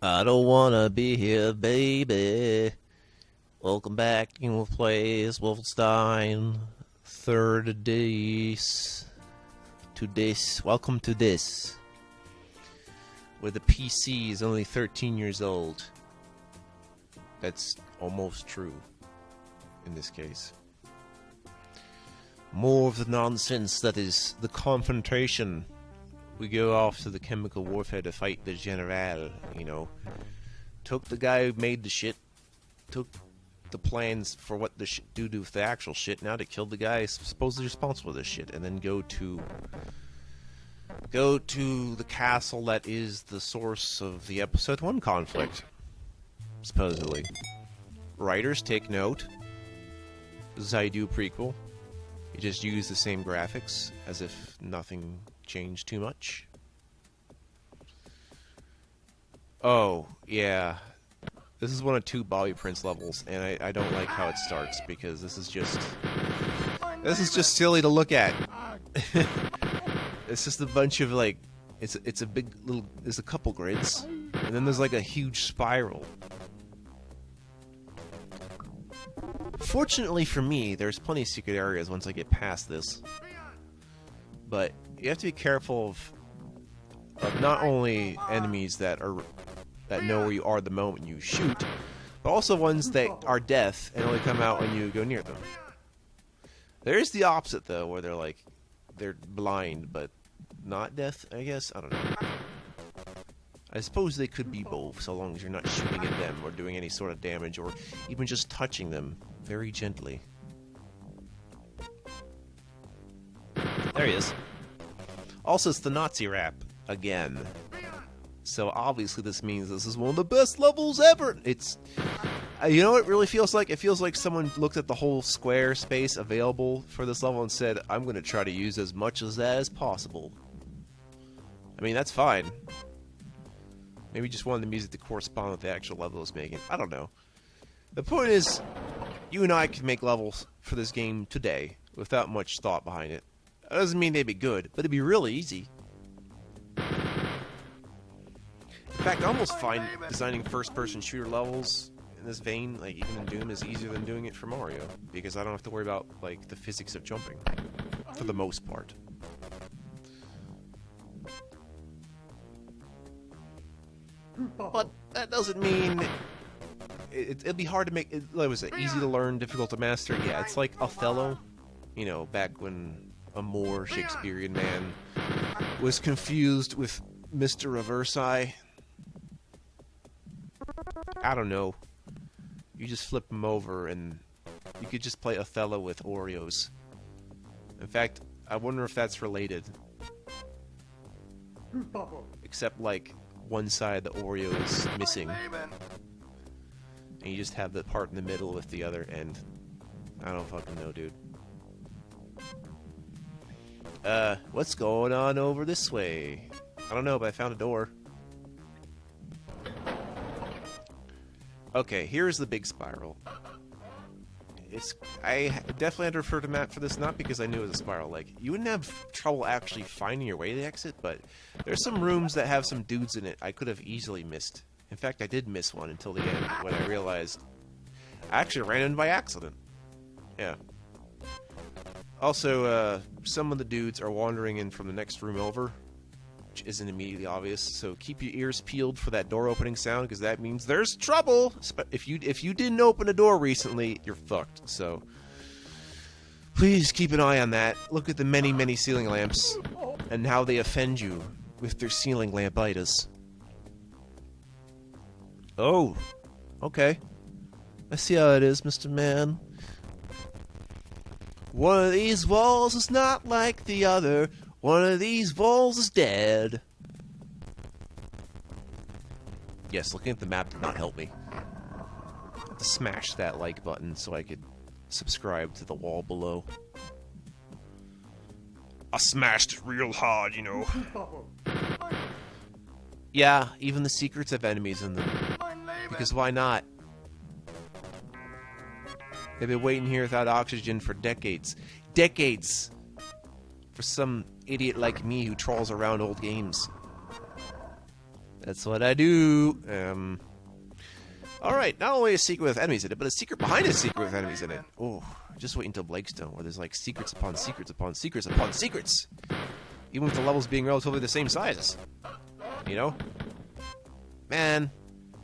I don't wanna be here, baby. Welcome back to Game of Plays, Wolfenstein. Third days. Welcome to this. Where the PC is only 13 years old. That's almost true. In this case. More of the nonsense that is the confrontation. We go off to the chemical warfare to fight the general, you know. Took the guy who made the shit, took the plans for what the shit do with the actual shit, now to kill the guy supposedly responsible for this shit, and then go to the castle that is the source of the episode 1 conflict, supposedly. Writers, take note. This is how you do a prequel. You just use the same graphics, as if nothing changed too much. Oh, yeah. This is one of 2 Bobby Prince levels, and I don't like how it starts, because this is just silly to look at. It's just a bunch of, like, it's a big little, there's a couple grids, and then there's like a huge spiral. Fortunately for me, there's plenty of secret areas once I get past this. But you have to be careful of not only enemies that know where you are the moment you shoot, but also ones that are death and only come out when you go near them. There is the opposite though, where they're blind but not death, I guess. I don't know. I suppose they could be both, so long as you're not shooting at them or doing any sort of damage or even just touching them very gently. There he is. Also, it's the Nazi rap again. So obviously this means this is one of the best levels ever. It's, you know what it really feels like? It feels like someone looked at the whole square space available for this level and said, I'm going to try to use as much of that as possible. I mean, that's fine. Maybe just wanted the music to correspond with the actual level it's making. I don't know. The point is, you and I can make levels for this game today without much thought behind it. That doesn't mean they'd be good, but it'd be really easy. In fact, I almost find designing first-person shooter levels in this vein, like even in Doom, is easier than doing it for Mario, because I don't have to worry about like the physics of jumping, for the most part. But that doesn't mean it'd be hard to make. What was it? Easy to learn, difficult to master. Yeah, it's like Othello. You know, back when a more Shakespearean man was confused with Mr. Reversi. I don't know. You just flip him over and you could just play Othello with Oreos. In fact, I wonder if that's related. Except like one side of the Oreo is missing. And you just have the part in the middle with the other end. I don't fucking know, dude. What's going on over this way? I don't know, but I found a door. Okay, here's the big spiral. I definitely had to refer to map for this, not because I knew it was a spiral. Like, you wouldn't have trouble actually finding your way to the exit, but there's some rooms that have some dudes in it I could have easily missed. In fact, I did miss one until the end, when I realized I actually ran in by accident. Yeah. Also, some of the dudes are wandering in from the next room over, which isn't immediately obvious, so keep your ears peeled for that door opening sound, because that means there's trouble! If you didn't open a door recently, you're fucked, so please keep an eye on that. Look at the many, many ceiling lamps, and how they offend you with their ceiling lampitis. Oh, okay. I see how it is, Mr. Man. One of these walls is not like the other. One of these walls is dead. Yes, looking at the map did not help me. I have to smash that like button so I could subscribe to the wall below. I smashed it real hard, you know. Yeah, even the secrets have enemies in them. Because why not? They've been waiting here without oxygen for decades. Decades! For some idiot like me who trawls around old games. That's what I do. Alright, not only a secret with enemies in it, but a secret behind a secret with enemies in it. Oh, just wait until Blakestone, where there's like secrets upon secrets upon secrets upon secrets. Even with the levels being relatively the same size. You know? Man,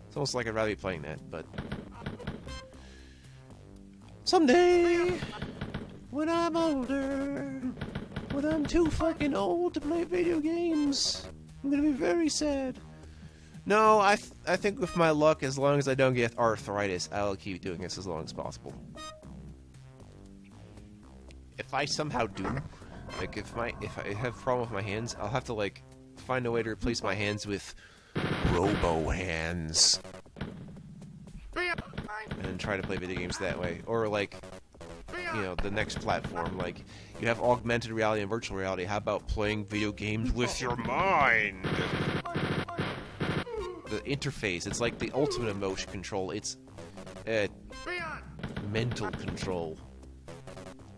it's almost like I'd rather be playing that, but... Someday, when I'm older, when I'm too fucking old to play video games, I'm gonna be very sad. No, I think with my luck, as long as I don't get arthritis, I'll keep doing this as long as possible. If I somehow do, like if I have a problem with my hands, I'll have to like find a way to replace my hands with robo hands. And try to play video games that way. Or like, you know, the next platform, like, you have augmented reality and virtual reality, how about playing video games with your mind? The interface, it's like the ultimate emotion control, it's mental control.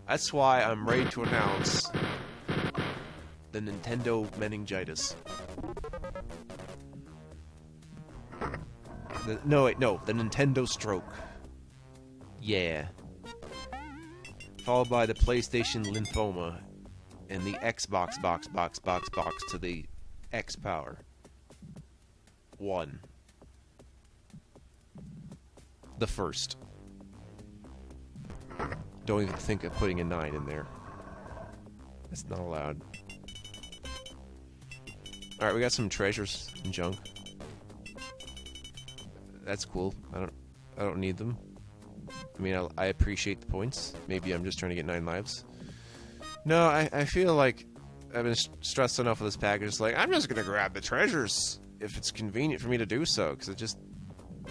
That's why I'm ready to announce the Nintendo meningitis. The Nintendo stroke. Yeah. Followed by the PlayStation lymphoma and the Xbox box to the X power. 1. The first. Don't even think of putting a 9 in there. That's not allowed. Alright, we got some treasures and junk. That's cool. I don't need them. I mean, I appreciate the points. Maybe I'm just trying to get 9 lives. No, I feel like I've been stressed enough with this package. It's like, I'm just gonna grab the treasures if it's convenient for me to do so, because it just,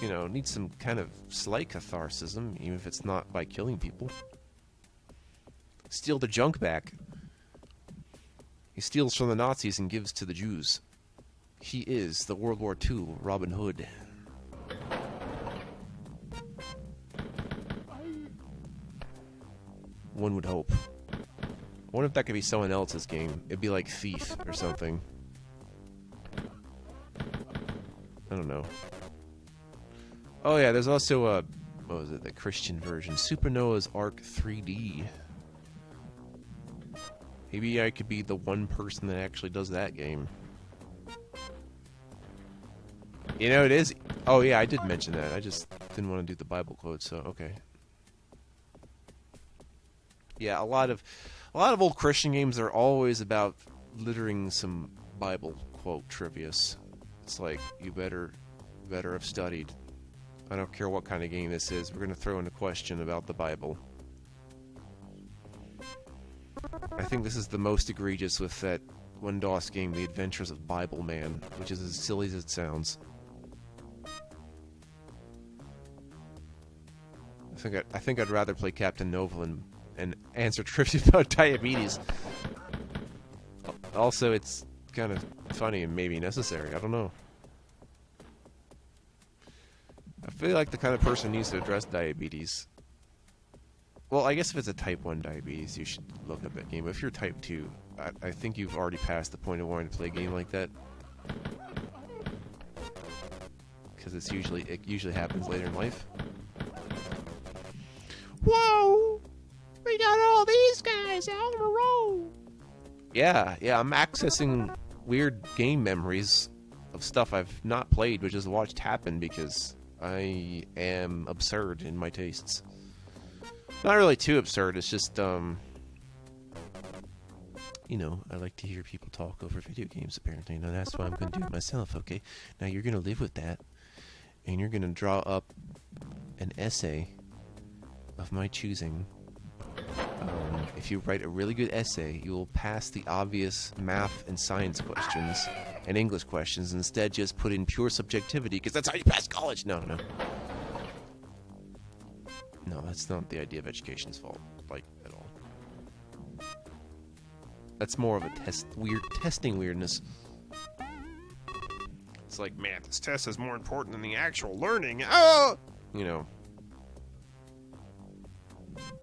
you know, needs some kind of slight catharsism, even if it's not by killing people. Steal the junk back. He steals from the Nazis and gives to the Jews. He is the World War II Robin Hood. One would hope. I wonder if that could be someone else's game. It'd be like Thief or something. I don't know. Oh yeah, there's also a... what was it? The Christian version. Supernova's Arc 3D. Maybe I could be the one person that actually does that game. You know, it is... oh yeah, I did mention that. I just didn't want to do the Bible quote, so okay. Yeah, a lot of old Christian games are always about littering some Bible quote trivias. It's like, you better have studied. I don't care what kind of game this is. We're going to throw in a question about the Bible. I think this is the most egregious with that one DOS game, The Adventures of Bible Man, which is as silly as it sounds. I think I'd rather play Captain Nova and answer trivia about diabetes. Also, it's kind of funny and maybe necessary. I don't know. I feel like the kind of person who needs to address diabetes. Well, I guess if it's a type 1 diabetes, you should look up that game. But if you're type 2, I think you've already passed the point of wanting to play a game like that. Because it usually happens later in life. Whoa! We got all these guys out in a row! Yeah, I'm accessing weird game memories of stuff I've not played, but just watched happen because I am absurd in my tastes. Not really too absurd, it's just, you know, I like to hear people talk over video games, apparently, and that's why I'm going to do it myself, okay? Now you're going to live with that, and you're going to draw up an essay of my choosing. If you write a really good essay, you will pass the obvious math and science questions and English questions. Instead, just put in pure subjectivity, because that's how you pass college. No, that's not the idea of education's fault, like, at all. That's more of a testing weirdness. It's like, man, this test is more important than the actual learning. Oh! You know.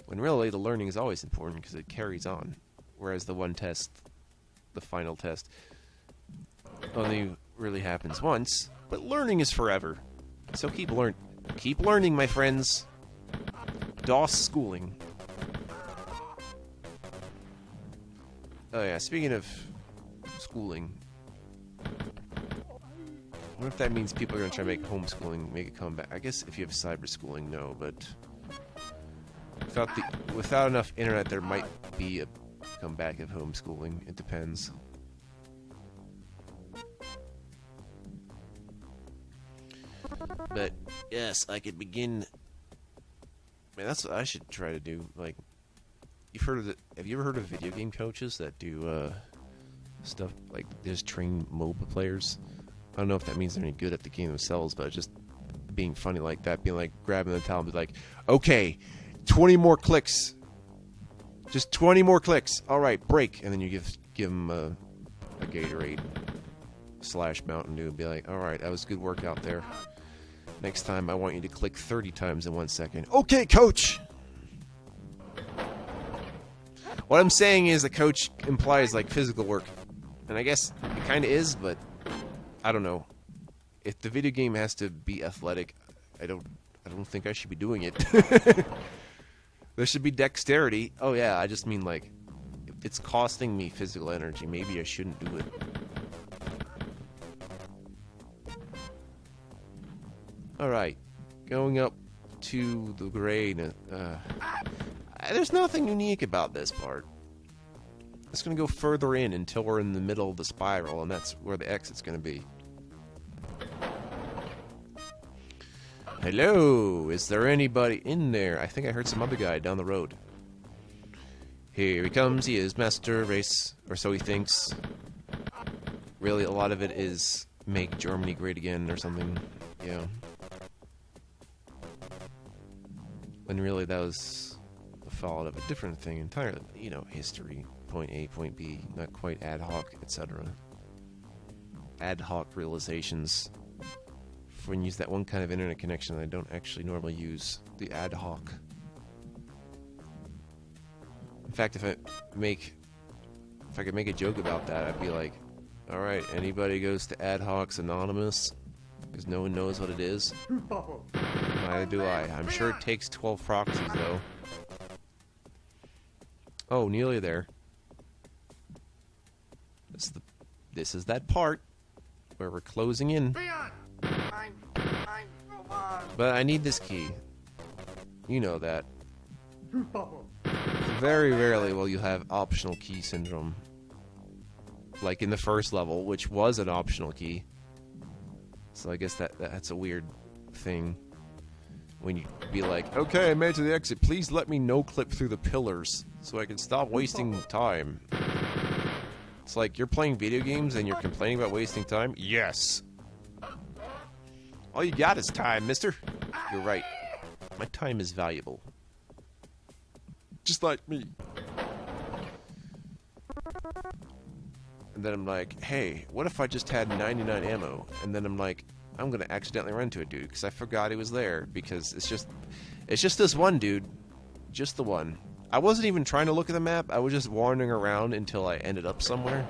When really the learning is always important because it carries on. Whereas the one test, the final test, only really happens once, but learning is forever. So keep learning, my friends. DOS schooling. Oh yeah, speaking of schooling, I wonder if that means people are going to try to make homeschooling make a comeback. I guess if you have cyber schooling, no, but without enough internet, there might be a comeback of homeschooling. It depends. But yes, I could begin. Man, that's what I should try to do. Like, have you ever heard of video game coaches that do stuff like just train MOBA players? I don't know if that means they're any good at the game themselves, but just being funny like that, being like grabbing the towel and be like, okay, 20 more clicks, just 20 more clicks. All right, break, and then you give them a Gatorade / Mountain Dew and be like, all right, that was good work out there. Next time, I want you to click 30 times in 1 second. Okay, coach! What I'm saying is the coach implies, like, physical work. And I guess it kind of is, but I don't know. If the video game has to be athletic, I don't think I should be doing it. There should be dexterity. Oh, yeah, I just mean, like, if it's costing me physical energy, maybe I shouldn't do it. Alright, going up to the grade. There's nothing unique about this part. It's going to go further in until we're in the middle of the spiral, and that's where the exit's going to be. Hello, is there anybody in there? I think I heard some other guy down the road. Here he comes, he is Master Race, or so he thinks. Really, a lot of it is make Germany great again or something. Yeah. When really that was the fallout of a different thing entirely. You know, history, point A, point B, not quite ad hoc, etc. Ad hoc realizations. When you use that one kind of internet connection that I don't actually normally use, the ad hoc. In fact, if I could make a joke about that, I'd be like, alright, anybody goes to Ad Hocs Anonymous? Because no one knows what it is. Neither do I. I'm sure it takes 12 proxies, though. Oh, nearly there. This is that part where we're closing in. But I need this key. You know that. Very rarely will you have optional key syndrome. Like in the first level, which was an optional key. So I guess that's a weird thing. When you be like, okay, I made it to the exit. Please let me no-clip through the pillars so I can stop wasting time. It's like, you're playing video games and you're complaining about wasting time? Yes. All you got is time, mister. You're right. My time is valuable. Just like me. And then I'm like, hey, what if I just had 99 ammo? And then I'm like, I'm gonna accidentally run into a dude because I forgot he was there. Because it's just this one dude. Just the one. I wasn't even trying to look at the map. I was just wandering around until I ended up somewhere.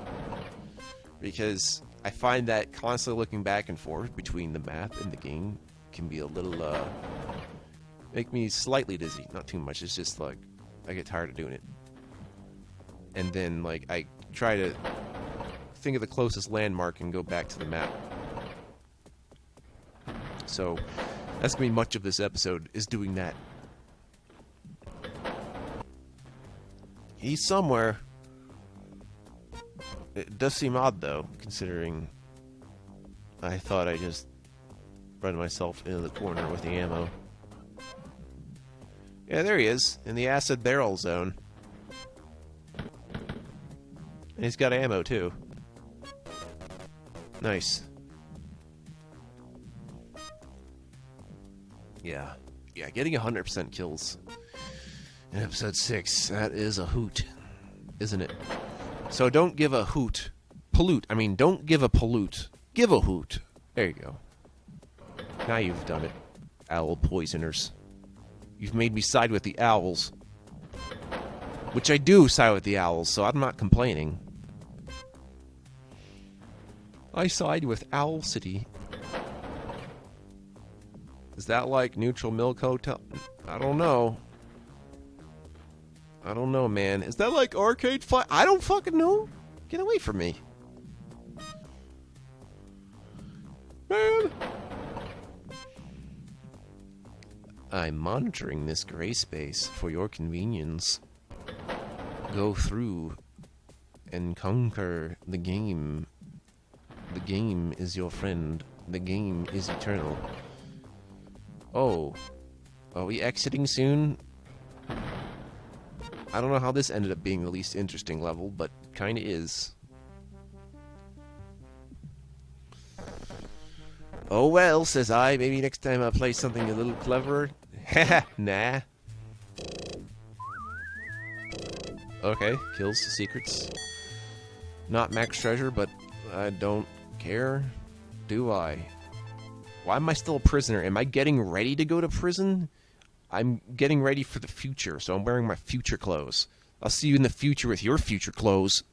Because I find that constantly looking back and forth between the map and the game can be a little, make me slightly dizzy. Not too much. It's just like, I get tired of doing it. And then, like, I try to think of the closest landmark and go back to the map. So, that's going to be much of this episode, is doing that. He's somewhere. It does seem odd, though, considering I thought I just run myself into the corner with the ammo. Yeah, there he is, in the acid barrel zone. And he's got ammo, too. Nice. Yeah, getting 100% kills in episode 6, that is a hoot, isn't it? So don't give a hoot. Don't give a pollute. Give a hoot. There you go. Now you've done it, owl poisoners. You've made me side with the owls. Which I do side with the owls, so I'm not complaining. I side with Owl City. Is that like Neutral Milk Hotel? I don't know. I don't know, man. Is that like Arcade Fire? I don't fucking know. Get away from me. Man. I'm monitoring this gray space for your convenience. Go through and conquer the game. The game is your friend. The game is eternal. Oh. Are we exiting soon? I don't know how this ended up being the least interesting level, but kinda is. Oh well, says I. Maybe next time I'll play something a little cleverer. Haha, nah. Okay, kills, secrets. Not max treasure, but I don't care. Do I? Why am I still a prisoner? Am I getting ready to go to prison? I'm getting ready for the future, so I'm wearing my future clothes. I'll see you in the future with your future clothes.